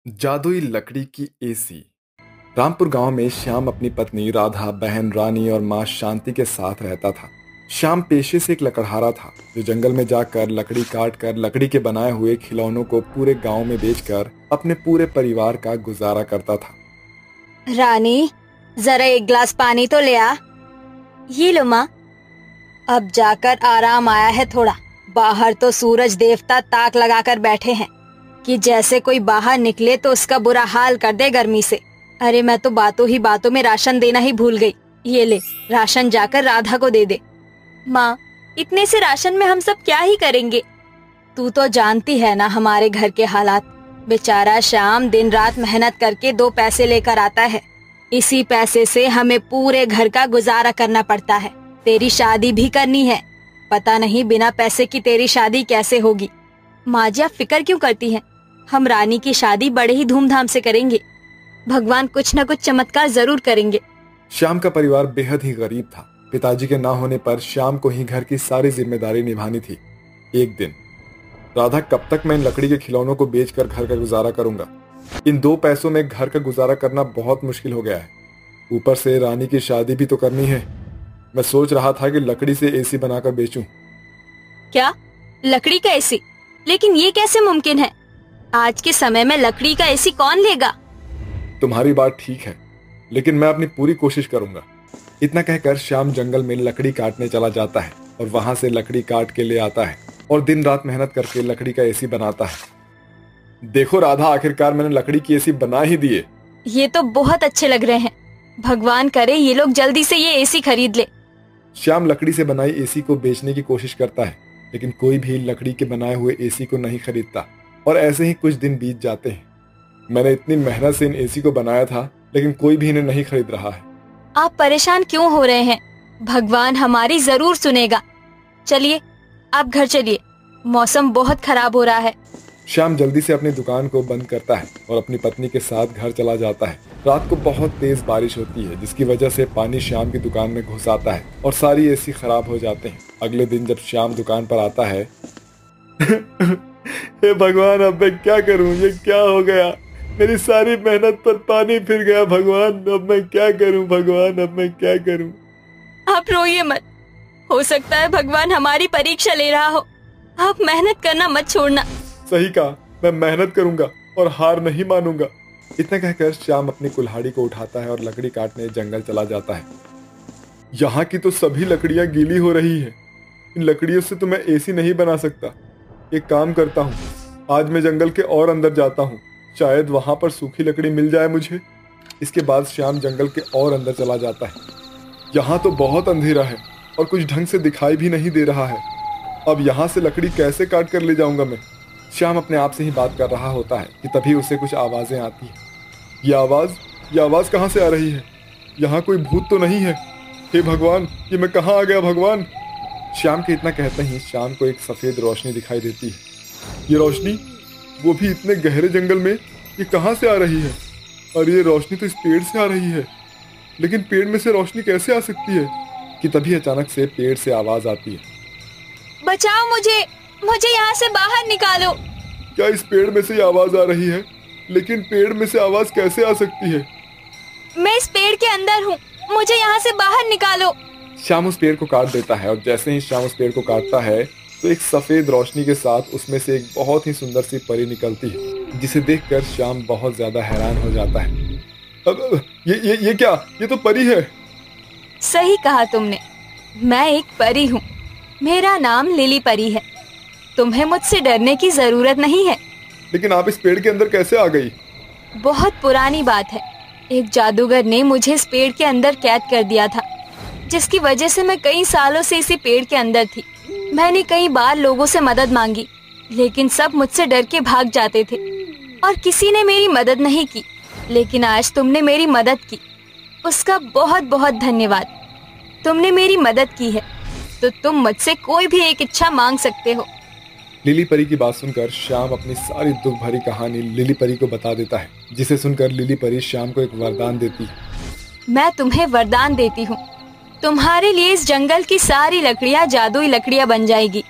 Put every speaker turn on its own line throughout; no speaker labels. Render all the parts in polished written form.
जादुई लकड़ी की एसी। रामपुर गांव में श्याम अपनी पत्नी राधा, बहन रानी और मां शांति के साथ रहता था। श्याम पेशे से एक लकड़हारा था जो जंगल में जाकर लकड़ी काट कर लकड़ी के बनाए हुए खिलौनों को पूरे गांव में बेचकर अपने पूरे परिवार का गुजारा करता था।
रानी, जरा एक गिलास पानी तो ले आ। ये लो माँ। अब जाकर आराम आया है थोड़ा। बाहर तो सूरज देवता ताक लगाकर बैठे हैं कि जैसे कोई बाहर निकले तो उसका बुरा हाल कर दे गर्मी से। अरे मैं तो बातों ही बातों में राशन देना ही भूल गई। ये ले, राशन जाकर राधा को दे दे। माँ, इतने से राशन में हम सब क्या ही करेंगे? तू तो जानती है ना हमारे घर के हालात। बेचारा श्याम दिन रात मेहनत करके 2 पैसे लेकर आता है। इसी पैसे से हमें पूरे घर का गुजारा करना पड़ता है। तेरी शादी भी करनी है। पता नहीं बिना पैसे की तेरी शादी कैसे होगी। माँ जी, आप फिक्र क्यों करती हैं? हम रानी की शादी बड़े ही धूमधाम से करेंगे। भगवान कुछ न कुछ चमत्कार जरूर करेंगे।
श्याम का परिवार बेहद ही गरीब था। पिताजी के ना होने पर श्याम को ही घर की सारी जिम्मेदारी निभानी थी। एक दिन, राधा, कब तक मैं इन लकड़ी के खिलौनों को बेचकर घर का गुजारा करूंगा? इन 2 पैसों में घर का गुजारा करना बहुत मुश्किल हो गया है। ऊपर से रानी की शादी भी तो करनी है। मैं सोच रहा था कि लकड़ी से एसी बनाकर बेचूं।
क्या? लकड़ी का एसी? लेकिन ये कैसे मुमकिन है? आज के समय में लकड़ी का एसी कौन लेगा?
तुम्हारी बात ठीक है, लेकिन मैं अपनी पूरी कोशिश करूंगा। इतना कहकर श्याम जंगल में लकड़ी काटने चला जाता है और वहां से लकड़ी काट के ले आता है और दिन रात मेहनत करके लकड़ी का एसी बनाता है। देखो राधा, आखिरकार मैंने लकड़ी की एसी बना ही दिए।
ये तो बहुत अच्छे लग रहे हैं। भगवान करे ये लोग जल्दी से ये एसी खरीद ले।
श्याम लकड़ी से बनाई एसी को बेचने की कोशिश करता है, लेकिन कोई भी लकड़ी के बनाए हुए एसी को नहीं खरीदता और ऐसे ही कुछ दिन बीत जाते हैं। मैंने इतनी मेहनत से इन एसी को बनाया था, लेकिन कोई भी इन्हें नहीं खरीद रहा है।
आप परेशान क्यों हो रहे हैं? भगवान हमारी जरूर सुनेगा। चलिए, आप घर चलिए। मौसम बहुत खराब हो रहा है।
श्याम जल्दी से अपनी दुकान को बंद करता है और अपनी पत्नी के साथ घर चला जाता है। रात को बहुत तेज बारिश होती है, जिसकी वजह से पानी श्याम की दुकान में घुस आता है और सारी एसी खराब हो जाते हैं। अगले दिन जब श्याम दुकान पर आता है हे भगवान, अब मैं क्या करूं? ये क्या हो गया? मेरी सारी मेहनत पर पानी फिर गया। भगवान, अब मैं क्या करूं? भगवान, अब मैं क्या करूं?
आप रोइए मत। हो सकता है भगवान हमारी परीक्षा ले रहा हो। आप मेहनत करना मत छोड़ना।
सही कहा, मैं मेहनत करूंगा और हार नहीं मानूंगा। इतना कहकर श्याम अपनी कुल्हाड़ी को उठाता है और लकड़ी काटने जंगल चला जाता है। यहाँ की तो सभी लकड़ियां गीली हो रही है। इन लकड़ियों से तो मैं एसी नहीं बना सकता। एक काम करता हूँ, आज मैं जंगल के और अंदर जाता हूँ। शायद वहां पर सूखी लकड़ी मिल जाए मुझे। इसके बाद श्याम जंगल के और अंदर चला जाता है। यहाँ तो बहुत अंधेरा है और कुछ ढंग से दिखाई भी नहीं दे रहा है। अब यहाँ से लकड़ी कैसे काट कर ले जाऊंगा मैं? श्याम अपने आप से ही बात कर रहा होता है कि तभी उसे कुछ आवाजें आती हैं। ये आवाज कहाँ से आ रही है? यहाँ कोई भूत तो नहीं है? हे भगवान, ये मैं कहाँ आ गया भगवान? श्याम के इतना कहते ही श्याम को एक सफेद रोशनी दिखाई देती है। ये रोशनी, वो भी इतने गहरे जंगल में, ये कहाँ से आ रही है? और ये रोशनी तो इस पेड़ से आ रही है, लेकिन पेड़ में से रोशनी कैसे आ सकती है? कि तभी अचानक से पेड़ से आवाज आती है,
बचाओ मुझे यहाँ से बाहर निकालो।
क्या इस पेड़ में से ये आवाज आ रही है? लेकिन पेड़ में से आवाज कैसे आ सकती है?
मैं इस पेड़ के अंदर हूँ, मुझे यहाँ से बाहर निकालो।
श्याम उस पेड़ को काट देता है और जैसे ही श्याम उस पेड़ को काटता है तो एक सफेद रोशनी के साथ उसमें से एक बहुत ही सुंदर सी परी निकलती है, जिसे देखकर श्याम बहुत ज्यादा हैरान हो जाता है। अब ये क्या? ये तो परी है।
सही कहा तुमने, मैं एक परी हूँ। मेरा नाम लिली परी है। तुम्हें मुझसे डरने की जरूरत नहीं है।
लेकिन आप इस पेड़ के अंदर कैसे आ गई?
बहुत पुरानी बात है। एक जादूगर ने मुझे इस पेड़ के अंदर कैद कर दिया था, जिसकी वजह से मैं कई सालों से इसी पेड़ के अंदर थी। मैंने कई बार लोगों से मदद मांगी, लेकिन सब मुझसे डर के भाग जाते थे और किसी ने मेरी मदद नहीं की। लेकिन आज तुमने मेरी मदद की, उसका बहुत बहुत धन्यवाद। तुमने मेरी मदद की है तो तुम मुझसे कोई भी एक इच्छा मांग सकते हो।
लिली परी की बात सुनकर श्याम अपनी सारी दुख भरी कहानी लिली परी को बता देता है, जिसे सुनकर लिली परी श्याम को एक वरदान देती है।
मैं तुम्हें वरदान देती हूँ, तुम्हारे लिए इस जंगल की सारी लकड़ियाँ जादुई लकड़ियाँ बन जाएगी,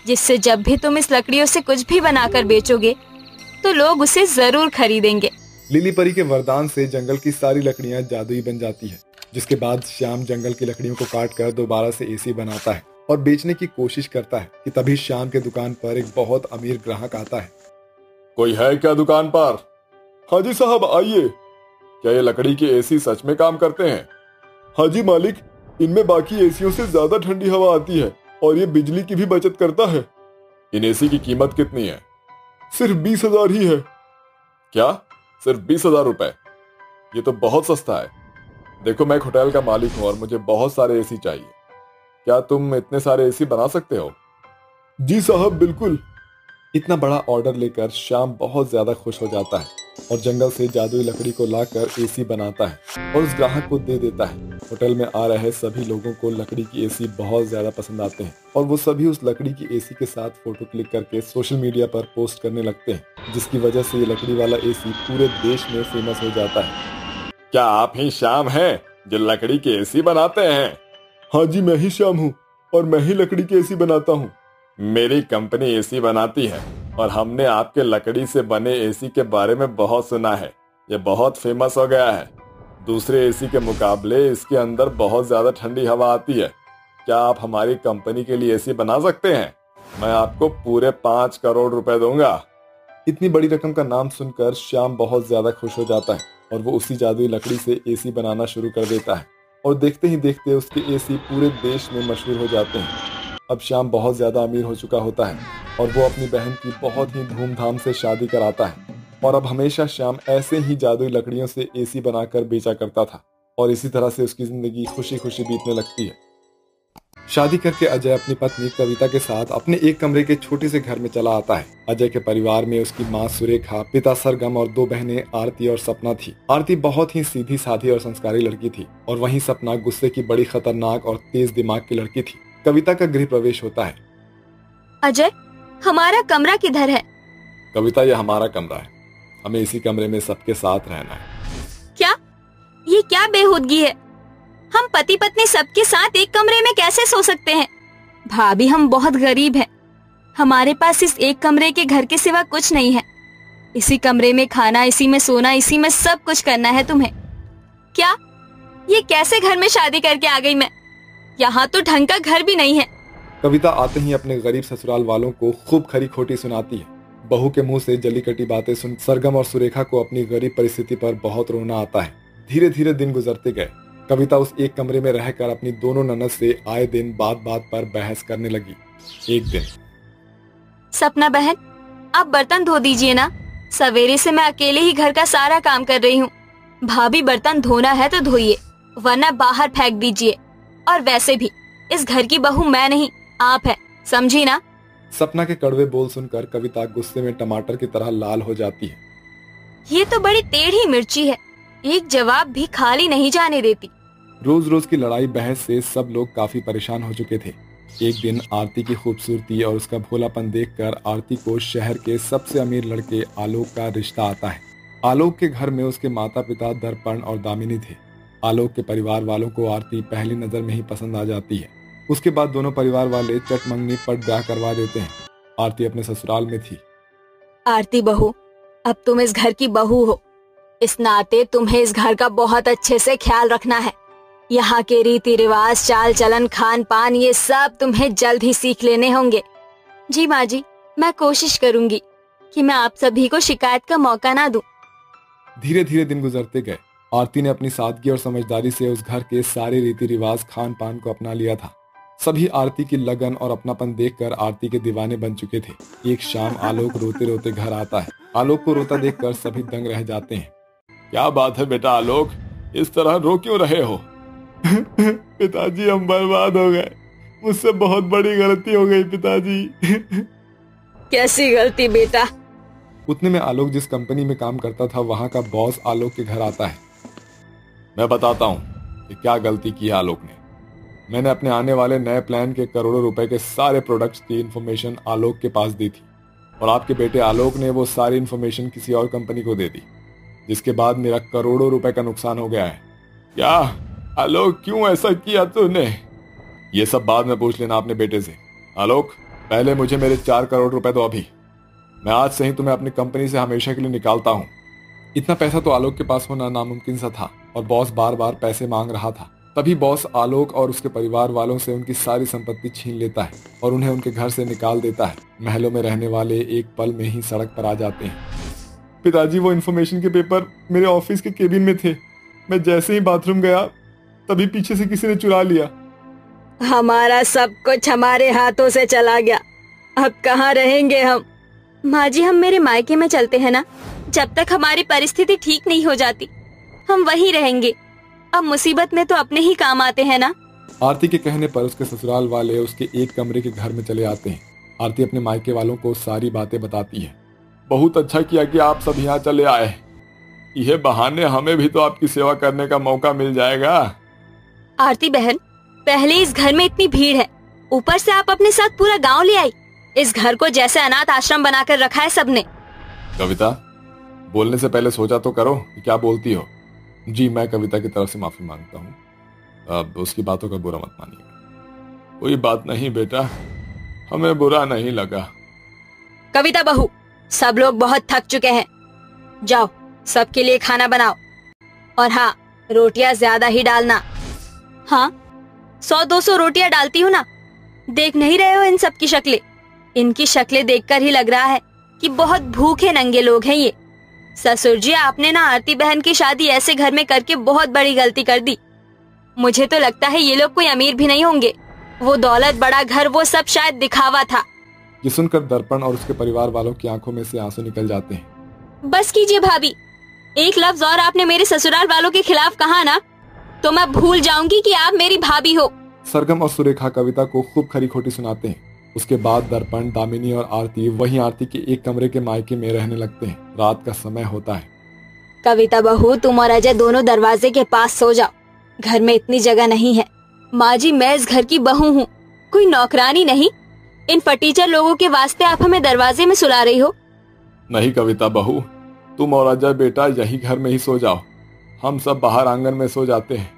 जिससे जब भी तुम इस लकड़ियों से कुछ भी बनाकर बेचोगे तो लोग उसे जरूर खरीदेंगे।
लिली परी के वरदान से जंगल की सारी लकड़ियां जादुई बन जाती है, जिसके बाद श्याम जंगल की लकड़ियों को काट कर दोबारा से एसी बनाता है और बेचने की कोशिश करता है कि तभी श्याम के दुकान पर एक बहुत अमीर ग्राहक आता है। कोई है क्या दुकान पर? हाँ जी साहब, आइए। क्या ये लकड़ी के एसी सच में काम करते हैं? हाँ जी मालिक, इनमें बाकी एसियों से ज्यादा ठंडी हवा आती है और ये बिजली की भी बचत करता है। इन एसी की कीमत कितनी है? सिर्फ 20,000 ही है। क्या, सिर्फ 20,000 रुपए? ये तो बहुत सस्ता है। देखो, मैं एक होटल का मालिक हूं और मुझे बहुत सारे एसी चाहिए। क्या तुम इतने सारे एसी बना सकते हो? जी साहब, बिल्कुल। इतना बड़ा ऑर्डर लेकर श्याम बहुत ज्यादा खुश हो जाता है और जंगल से जादुई लकड़ी को लाकर एसी बनाता है और उस ग्राहक को दे देता है। होटल में आ रहे सभी लोगों को लकड़ी की एसी बहुत ज्यादा पसंद आते हैं और वो सभी उस लकड़ी की एसी के साथ फोटो क्लिक करके सोशल मीडिया पर पोस्ट करने लगते हैं, जिसकी वजह से ये लकड़ी वाला एसी पूरे देश में फेमस हो जाता है। क्या आप ही श्याम हैं जो लकड़ी के एसी बनाते हैं? हाँ जी, मैं ही श्याम हूँ और मैं ही लकड़ी के एसी बनाता हूँ। मेरी कंपनी एसी बनाती है और हमने आपके लकड़ी से बने एसी के बारे में बहुत सुना है। ये बहुत फेमस हो गया है। दूसरे एसी के मुकाबले इसके अंदर बहुत ज्यादा ठंडी हवा आती है। क्या आप हमारी कंपनी के लिए एसी बना सकते हैं? मैं आपको पूरे 5 करोड़ रुपए दूंगा। इतनी बड़ी रकम का नाम सुनकर श्याम बहुत ज्यादा खुश हो जाता है और वो उसी जादुई लकड़ी से एसी बनाना शुरू कर देता है और देखते ही देखते उसके एसी पूरे देश में मशहूर हो जाते हैं। अब श्याम बहुत ज्यादा अमीर हो चुका होता है और वो अपनी बहन की बहुत ही धूमधाम से शादी कराता है और अब हमेशा श्याम ऐसे ही जादुई लकड़ियों से एसी बनाकर बेचा करता था और इसी तरह से उसकी जिंदगी खुशी खुशी बीतने लगती है। शादी करके अजय अपनी पत्नी कविता के साथ अपने एक कमरे के छोटे से घर में चला आता है। अजय के परिवार में उसकी माँ सुरेखा, पिता सरगम और 2 बहनें आरती और सपना थी। आरती बहुत ही सीधी साधी और संस्कारी लड़की थी और वहीं सपना गुस्से की बड़ी खतरनाक और तेज दिमाग की लड़की थी। कविता का गृह प्रवेश होता है।
अजय, हमारा कमरा किधर है?
कविता, ये हमारा कमरा है। हमें इसी कमरे में सबके साथ रहना है।
क्या? ये क्या बेहूदगी है? हम पति पत्नी सबके साथ एक कमरे में कैसे सो सकते हैं? भाभी, हम बहुत गरीब हैं। हमारे पास इस एक कमरे के घर के सिवा कुछ नहीं है। इसी कमरे में खाना, इसी में सोना, इसी में सब कुछ करना है तुम्हें। क्या? ये कैसे घर में शादी करके आ गई मैं? यहाँ तो ढंग का घर भी नहीं है।
कविता आते ही अपने गरीब ससुराल वालों को खूब खरी खोटी सुनाती है। बहू के मुंह से जली कटी बातें सुन सरगम और सुरेखा को अपनी गरीब परिस्थिति पर बहुत रोना आता है। धीरे धीरे दिन गुजरते गए। कविता उस एक कमरे में रहकर अपनी दोनों ननद से आए दिन बात बात पर बहस करने लगी। एक दिन,
सपना बहन, आप बर्तन धो दीजिए ना। सवेरे से मैं अकेले ही घर का सारा काम कर रही हूँ। भाभी, बर्तन धोना है तो धोइए, वरना बाहर फेंक दीजिए। और वैसे भी इस घर की बहू मैं नहीं, आप है, समझी ना?
सपना के कड़वे बोल सुनकर कविता गुस्से में टमाटर की तरह लाल हो जाती है।
ये तो बड़ी टेढ़ी मिर्ची है, एक जवाब भी खाली नहीं जाने देती।
रोज रोज की लड़ाई बहस से सब लोग काफी परेशान हो चुके थे। एक दिन आरती की खूबसूरती और उसका भोलापन देखकर आरती को शहर के सबसे अमीर लड़के आलोक का रिश्ता आता है। आलोक के घर में उसके माता पिता दर्पण और दामिनी थे। आलोक के परिवार वालों को आरती पहली नजर में ही पसंद आ जाती है। उसके बाद दोनों परिवार वाले चटमंगनी पट ब्याह करवा देते हैं। आरती अपने ससुराल में थी।
आरती बहू, अब तुम इस घर की बहू हो, इस नाते तुम्हें इस घर का बहुत अच्छे से ख्याल रखना है। यहाँ के रीति रिवाज, चाल चलन, खान पान, ये सब तुम्हें जल्द ही सीख लेने होंगे। जी माँ जी, मैं कोशिश करूंगी कि मैं आप सभी को शिकायत का मौका ना दूं।
धीरे धीरे दिन गुजरते गए। आरती ने अपनी सादगी और समझदारी से उस घर के सारे रीति रिवाज, खान पान को अपना लिया था। सभी आरती की लगन और अपनापन देखकर आरती के दीवाने बन चुके थे। एक शाम आलोक रोते रोते घर आता है। आलोक को रोता देखकर सभी दंग रह जाते हैं। क्या बात है बेटा आलोक, इस तरह रो क्यों रहे हो? पिताजी, हम बर्बाद हो गए। मुझसे बहुत बड़ी गलती हो गई पिताजी।
कैसी गलती बेटा?
उतने में आलोक जिस कंपनी में काम करता था वहां का बॉस आलोक के घर आता है। मैं बताता हूँ कि क्या गलती की है आलोक ने। मैंने अपने आने वाले नए प्लान के करोड़ों रुपए के सारे प्रोडक्ट्स की इन्फॉर्मेशन आलोक के पास दी थी और आपके बेटे आलोक ने वो सारी इन्फॉर्मेशन किसी और कंपनी को दे दी, जिसके बाद मेरा करोड़ों रुपए का नुकसान हो गया है। क्या आलोक, क्यों ऐसा किया तूने? ये सब बाद में पूछ लेना अपने बेटे से। आलोक, पहले मुझे मेरे 4 करोड़ रुपए दो अभी। मैं आज से ही तुम्हें अपनी कंपनी से हमेशा के लिए निकालता हूँ। इतना पैसा तो आलोक के पास होना नामुमकिन सा था और बॉस बार बार पैसे मांग रहा था। तभी बॉस आलोक और उसके परिवार वालों से उनकी सारी संपत्ति छीन लेता है और उन्हें उनके घर से निकाल देता है। महलों में रहने वाले एक पल में ही सड़क पर आ जाते हैं। पिताजी, वो इन्फॉर्मेशन के पेपर मेरे ऑफिस के केबिन में थे। मैं जैसे ही बाथरूम गया तभी पीछे से किसी ने चुरा लिया।
हमारा सब कुछ हमारे हाथों से चला गया, अब कहाँ रहेंगे हम? माँ जी, हम मेरे मायके में चलते हैं ना। जब तक हमारी परिस्थिति ठीक नहीं हो जाती हम वहीं रहेंगे। अब मुसीबत में तो अपने ही काम आते हैं ना।
आरती के कहने पर उसके ससुराल वाले उसके एक कमरे के घर में चले आते हैं। आरती अपने मायके वालों को सारी बातें बताती है। बहुत अच्छा किया कि आप सब यहाँ चले आए। यह बहाने हमें भी तो आपकी सेवा करने का मौका मिल जाएगा।
आरती बहन, पहले इस घर में इतनी भीड़ है, ऊपर से आप अपने साथ पूरा गांव ले आई। इस घर को जैसे अनाथ आश्रम बनाकर रखा है सबने।
कविता, बोलने से पहले सोचा तो करो कि क्या बोलती हो। जी, मैं कविता की तरफ से माफी मांगता हूँ। अब उसकी बातों का बुरा मत मानिए। कोई बात नहीं बेटा, हमें बुरा नहीं लगा।
कविता बहू, सब लोग बहुत थक चुके हैं, जाओ सबके लिए खाना बनाओ। और हाँ, रोटियां ज्यादा ही डालना। हाँ, 100-200 रोटियां डालती हूँ ना। देख नहीं रहे हो इन सब की शक्लें? इनकी शक्लें देखकर ही लग रहा है कि बहुत भूखे नंगे लोग हैं ये। ससुर जी, आपने ना आरती बहन की शादी ऐसे घर में करके बहुत बड़ी गलती कर दी। मुझे तो लगता है ये लोग कोई अमीर भी नहीं होंगे। वो दौलत, बड़ा घर, वो सब शायद दिखावा था।
ये सुनकर दर्पण और उसके परिवार वालों की आंखों में से आंसू निकल जाते हैं।
बस कीजिए भाभी, एक लफ्ज और आपने मेरे ससुराल वालों के खिलाफ कहा ना तो मैं भूल जाऊंगी कि आप मेरी भाभी हो।
सरगम और सुरेखा कविता को खूब खरी खोटी सुनाते हैं। उसके बाद दर्पण, दामिनी और आरती वहीं आरती के एक कमरे के मायके में रहने लगते हैं। रात का समय होता है।
कविता बहू, तुम और अजय दोनों दरवाजे के पास सो जाओ, घर में इतनी जगह नहीं है। माँ जी, मैं इस घर की बहू हूँ, कोई नौकरानी नहीं। इन फटीचर लोगों के वास्ते आप हमें दरवाजे में सुला रही हो?
नहीं कविता बहू, तुम और अजय बेटा यही घर में ही सो जाओ, हम सब बाहर आंगन में सो जाते हैं।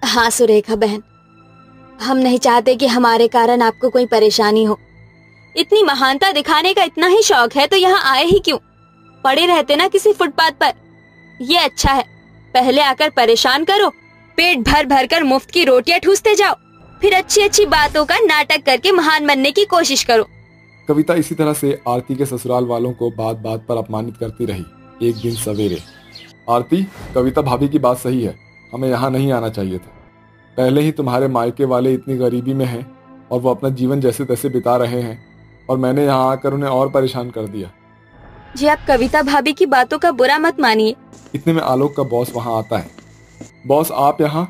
हाँ सुरेखा बहन, हम नहीं चाहते कि हमारे कारण आपको कोई परेशानी हो। इतनी महानता दिखाने का इतना ही शौक है तो यहाँ आए ही क्यों? पड़े रहते ना किसी फुटपाथ पर। ये अच्छा है, पहले आकर परेशान करो, पेट भर भर कर मुफ्त की रोटियां ठूसते जाओ, फिर अच्छी अच्छी बातों का नाटक करके महान बनने की कोशिश करो।
कविता इसी तरह से आरती के ससुराल वालों को बात बात पर अपमानित करती रही। एक दिन सवेरे, आरती, कविता भाभी की बात सही है, हमें यहाँ नहीं आना चाहिए था। पहले ही तुम्हारे मायके वाले इतनी गरीबी में हैं और वो अपना जीवन जैसे तैसे बिता रहे हैं और मैंने यहाँ आकर उन्हें और परेशान कर दिया।
जी, आप कविता भाभी की बातों का बुरा मत मानिए।
इतने में आलोक का बॉस वहाँ आता है। बॉस, आप यहाँ?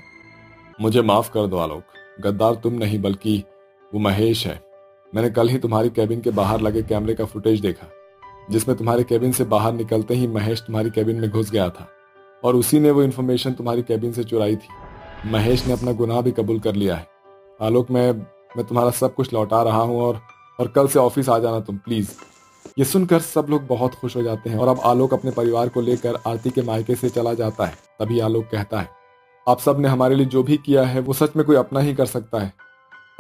मुझे माफ कर दो आलोक, गद्दार तुम नहीं बल्कि वो महेश है। मैंने कल ही तुम्हारी कैबिन के बाहर लगे कैमरे का फुटेज देखा जिसमें तुम्हारे कैबिन से बाहर निकलते ही महेश तुम्हारी कैबिन में घुस गया था और उसी ने वो इन्फॉर्मेशन तुम्हारी कैबिन से चुराई थी। महेश ने अपना गुनाह भी कबूल कर लिया है। आलोक, मैं तुम्हारा सब कुछ लौटा रहा हूँ और कल से ऑफिस आ जाना तुम, प्लीज। ये सुनकर सब लोग बहुत खुश हो जाते हैं और अब आलोक अपने परिवार को लेकर आरती के मायके से चला जाता है। तभी आलोक कहता है, आप सब ने हमारे लिए जो भी किया है वो सच में कोई अपना ही कर सकता है।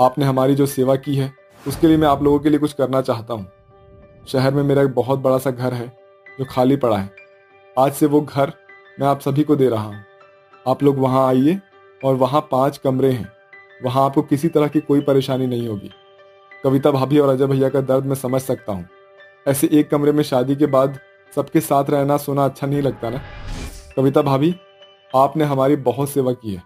आपने हमारी जो सेवा की है उसके लिए मैं आप लोगों के लिए कुछ करना चाहता हूँ। शहर में मेरा एक बहुत बड़ा सा घर है जो खाली पड़ा है। आज से वो घर मैं आप सभी को दे रहा हूँ। आप लोग वहाँ आइए और वहाँ 5 कमरे हैं। वहाँ आपको किसी तरह की कोई परेशानी नहीं होगी। कविता भाभी और अजय भैया का दर्द मैं समझ सकता हूँ। ऐसे एक कमरे में शादी के बाद सबके साथ रहना सोना अच्छा नहीं लगता ना। कविता भाभी, आपने हमारी बहुत सेवा की है।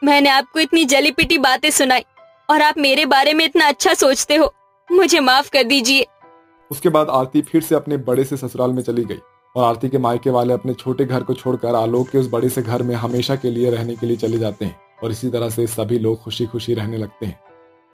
मैंने आपको इतनी जली पिटी बातें सुनाई और आप मेरे बारे में इतना अच्छा सोचते हो, मुझे माफ कर दीजिए।
उसके बाद आरती फिर से अपने बड़े से ससुराल में चली गई और आरती के मायके वाले अपने छोटे घर को छोड़कर आलोक के उस बड़े से घर में हमेशा के लिए रहने के लिए चले जाते हैं और इसी तरह से सभी लोग खुशी खुशी रहने लगते हैं।